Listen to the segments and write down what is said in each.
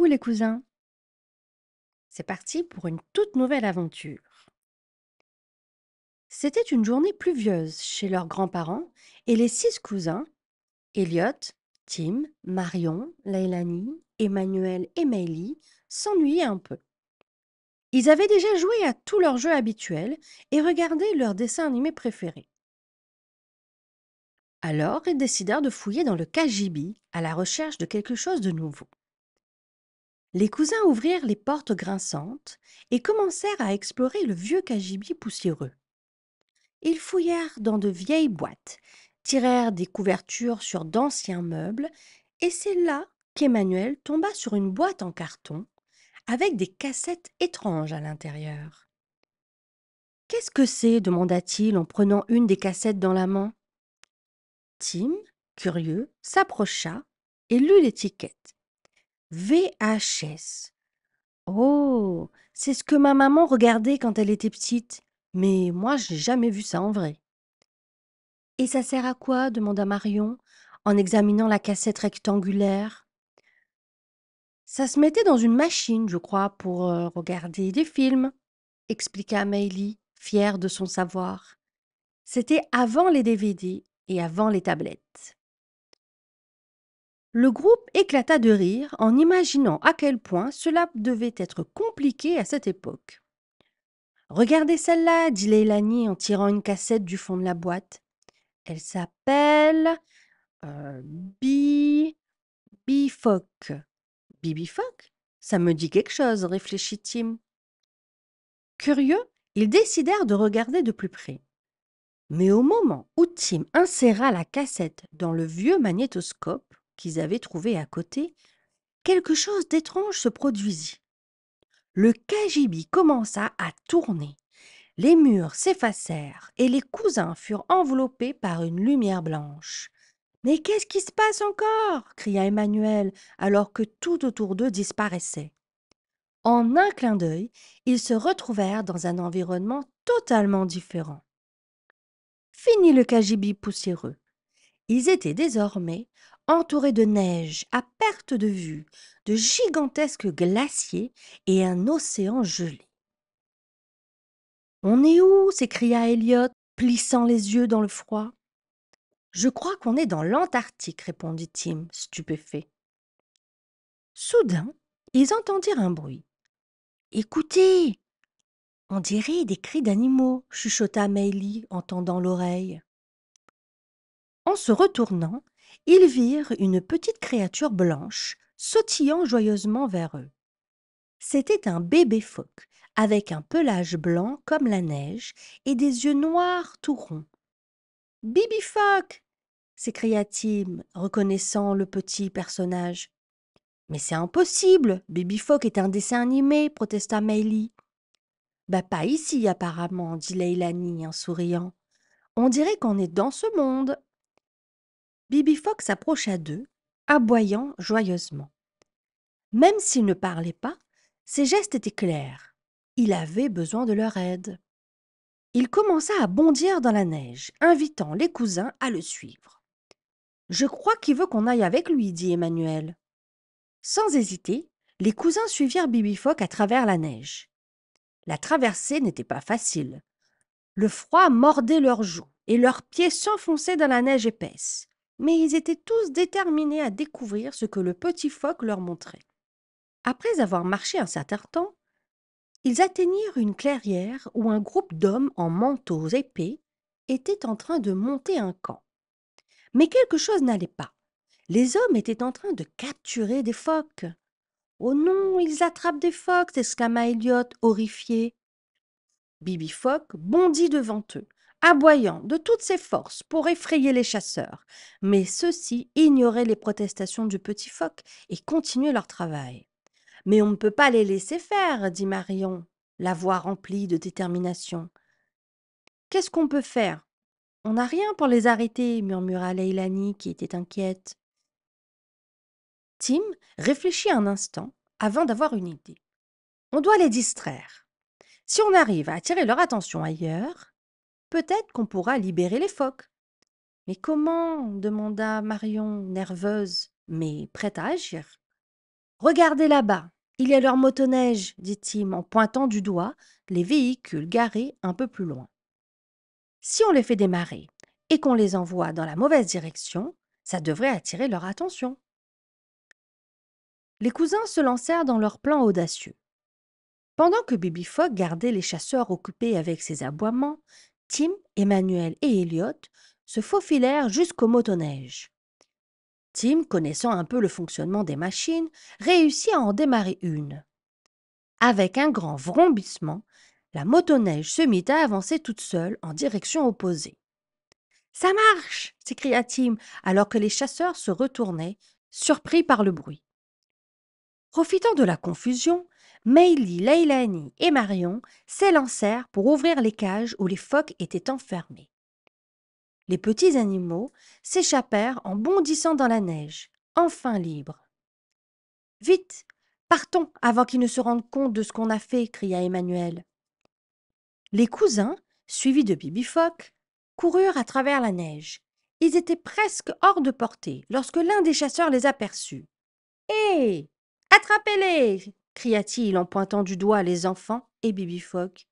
Coucou les cousins, c'est parti pour une toute nouvelle aventure. C'était une journée pluvieuse chez leurs grands-parents et les 6 cousins, Elliot, Tim, Marion, Leilani, Emmanuel et Meili, s'ennuyaient un peu. Ils avaient déjà joué à tous leurs jeux habituels et regardé leurs dessins animés préférés. Alors, ils décidèrent de fouiller dans le cagibi à la recherche de quelque chose de nouveau. Les cousins ouvrirent les portes grinçantes et commencèrent à explorer le vieux cagibi poussiéreux. Ils fouillèrent dans de vieilles boîtes, tirèrent des couvertures sur d'anciens meubles, et c'est là qu'Emmanuel tomba sur une boîte en carton avec des cassettes étranges à l'intérieur. Qu'est-ce que c'est demanda-t-il en prenant une des cassettes dans la main. Tim, curieux, s'approcha et lut l'étiquette. VHS. Oh, c'est ce que ma maman regardait quand elle était petite, mais moi je n'ai jamais vu ça en vrai. Et ça sert à quoi demanda Marion, en examinant la cassette rectangulaire. Ça se mettait dans une machine, je crois, pour regarder des films, expliqua Meili, fière de son savoir. C'était avant les DVD et avant les tablettes. Le groupe éclata de rire en imaginant à quel point cela devait être compliqué à cette époque. Regardez celle-là, dit Leilani en tirant une cassette du fond de la boîte. Elle s'appelle Bi Bifoc. Bibifoc? Ça me dit quelque chose, réfléchit Tim. Curieux, ils décidèrent de regarder de plus près. Mais au moment où Tim inséra la cassette dans le vieux magnétoscope qu'ils avaient trouvé à côté, quelque chose d'étrange se produisit. Le cagibi commença à tourner. Les murs s'effacèrent et les cousins furent enveloppés par une lumière blanche. Mais qu'est-ce qui se passe encore cria Emmanuel alors que tout autour d'eux disparaissait. En un clin d'œil, ils se retrouvèrent dans un environnement totalement différent. Fini le cagibi poussiéreux. Ils étaient désormais entourés de neige à perte de vue, de gigantesques glaciers et un océan gelé. On est où s'écria Elliot, plissant les yeux dans le froid. Je crois qu'on est dans l'Antarctique, répondit Tim, stupéfait. Soudain, ils entendirent un bruit. Écoutez, on dirait des cris d'animaux, chuchota Meili en tendant l'oreille. En se retournant, ils virent une petite créature blanche sautillant joyeusement vers eux. C'était un bébé phoque, avec un pelage blanc comme la neige et des yeux noirs tout ronds. Bibi Phoque s'écria Tim, reconnaissant le petit personnage. Mais c'est impossible, Bibi Phoque est un dessin animé, protesta Meili. Bah pas ici apparemment, dit Leilani en souriant. On dirait qu'on est dans ce monde. Bibi Phoque s'approcha d'eux, aboyant joyeusement. Même s'il ne parlait pas, ses gestes étaient clairs. Il avait besoin de leur aide. Il commença à bondir dans la neige, invitant les cousins à le suivre. Je crois qu'il veut qu'on aille avec lui, dit Emmanuel. Sans hésiter, les cousins suivirent Bibi Phoque à travers la neige. La traversée n'était pas facile. Le froid mordait leurs joues et leurs pieds s'enfonçaient dans la neige épaisse. Mais ils étaient tous déterminés à découvrir ce que le petit phoque leur montrait. Après avoir marché un certain temps, ils atteignirent une clairière où un groupe d'hommes en manteaux épais était en train de monter un camp. Mais quelque chose n'allait pas. Les hommes étaient en train de capturer des phoques. Oh non, ils attrapent des phoques, s'exclama Elliot, horrifié. Bibi Phoque bondit devant eux, aboyant de toutes ses forces pour effrayer les chasseurs. Mais ceux-ci ignoraient les protestations du petit phoque et continuaient leur travail. Mais on ne peut pas les laisser faire, dit Marion, la voix remplie de détermination. Qu'est-ce qu'on peut faire? On n'a rien pour les arrêter, murmura Leilani, qui était inquiète. Tim réfléchit un instant avant d'avoir une idée. On doit les distraire. Si on arrive à attirer leur attention ailleurs, peut-être qu'on pourra libérer les phoques. Mais comment demanda Marion, nerveuse, mais prête à agir. Regardez là-bas, il y a leur motoneige, dit Tim en pointant du doigt les véhicules garés un peu plus loin. Si on les fait démarrer et qu'on les envoie dans la mauvaise direction, ça devrait attirer leur attention. Les cousins se lancèrent dans leur plan audacieux. Pendant que Bibi Fogg gardait les chasseurs occupés avec ses aboiements, Tim, Emmanuel et Elliot se faufilèrent jusqu'aux motoneiges. Tim, connaissant un peu le fonctionnement des machines, réussit à en démarrer une. Avec un grand vrombissement, la motoneige se mit à avancer toute seule en direction opposée. Ça marche! S'écria Tim alors que les chasseurs se retournaient, surpris par le bruit. Profitant de la confusion, Maylie, Leilani et Marion s'élancèrent pour ouvrir les cages où les phoques étaient enfermés. Les petits animaux s'échappèrent en bondissant dans la neige, enfin libres. Vite, partons avant qu'ils ne se rendent compte de ce qu'on a fait, cria Emmanuel. Les cousins, suivis de Bibi Phoque, coururent à travers la neige. Ils étaient presque hors de portée lorsque l'un des chasseurs les aperçut. Hé! Attrapez-les! Cria-t-il en pointant du doigt les enfants et Bibi Phoque.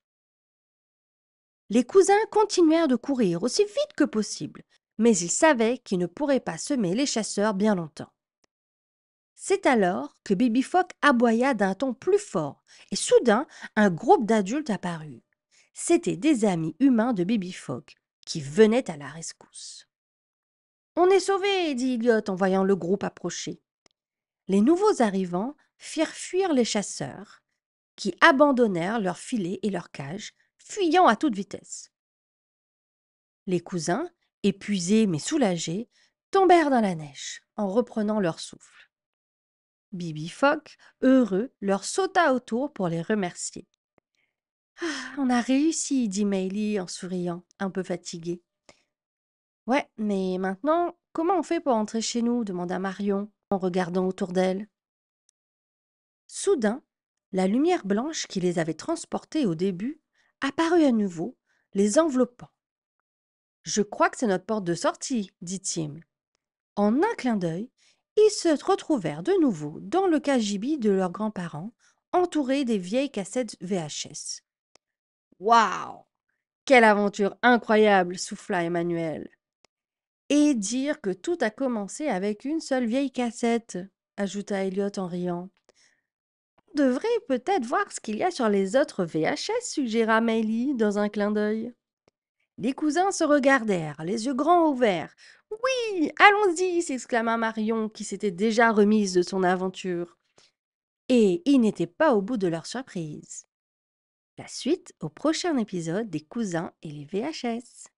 Les cousins continuèrent de courir aussi vite que possible, mais ils savaient qu'ils ne pourraient pas semer les chasseurs bien longtemps. C'est alors que Bibi Phoque aboya d'un ton plus fort, et soudain un groupe d'adultes apparut. C'étaient des amis humains de Bibi Phoque qui venaient à la rescousse. On est sauvés, dit Elliot en voyant le groupe approcher. Les nouveaux arrivants firent fuir les chasseurs, qui abandonnèrent leurs filets et leurs cages, fuyant à toute vitesse. Les cousins, épuisés mais soulagés, tombèrent dans la neige en reprenant leur souffle. Bibi Phoque, heureux, leur sauta autour pour les remercier. Ah, on a réussi, dit Maylie en souriant, un peu fatiguée. Ouais, mais maintenant, comment on fait pour entrer chez nous demanda Marion en regardant autour d'elle. Soudain, la lumière blanche qui les avait transportés au début apparut à nouveau, les enveloppant. Je crois que c'est notre porte de sortie, dit Tim. En un clin d'œil, ils se retrouvèrent de nouveau dans le cagibi de leurs grands-parents, entourés des vieilles cassettes VHS. Waouh! Quelle aventure incroyable! Souffla Emmanuel. Et dire que tout a commencé avec une seule vieille cassette, ajouta Elliot en riant. On devrait peut-être voir ce qu'il y a sur les autres VHS, suggéra Maylie dans un clin d'œil. Les cousins se regardèrent, les yeux grands ouverts. Oui, allons-y, s'exclama Marion, qui s'était déjà remise de son aventure. Et ils n'étaient pas au bout de leur surprise. La suite au prochain épisode des cousins et les VHS.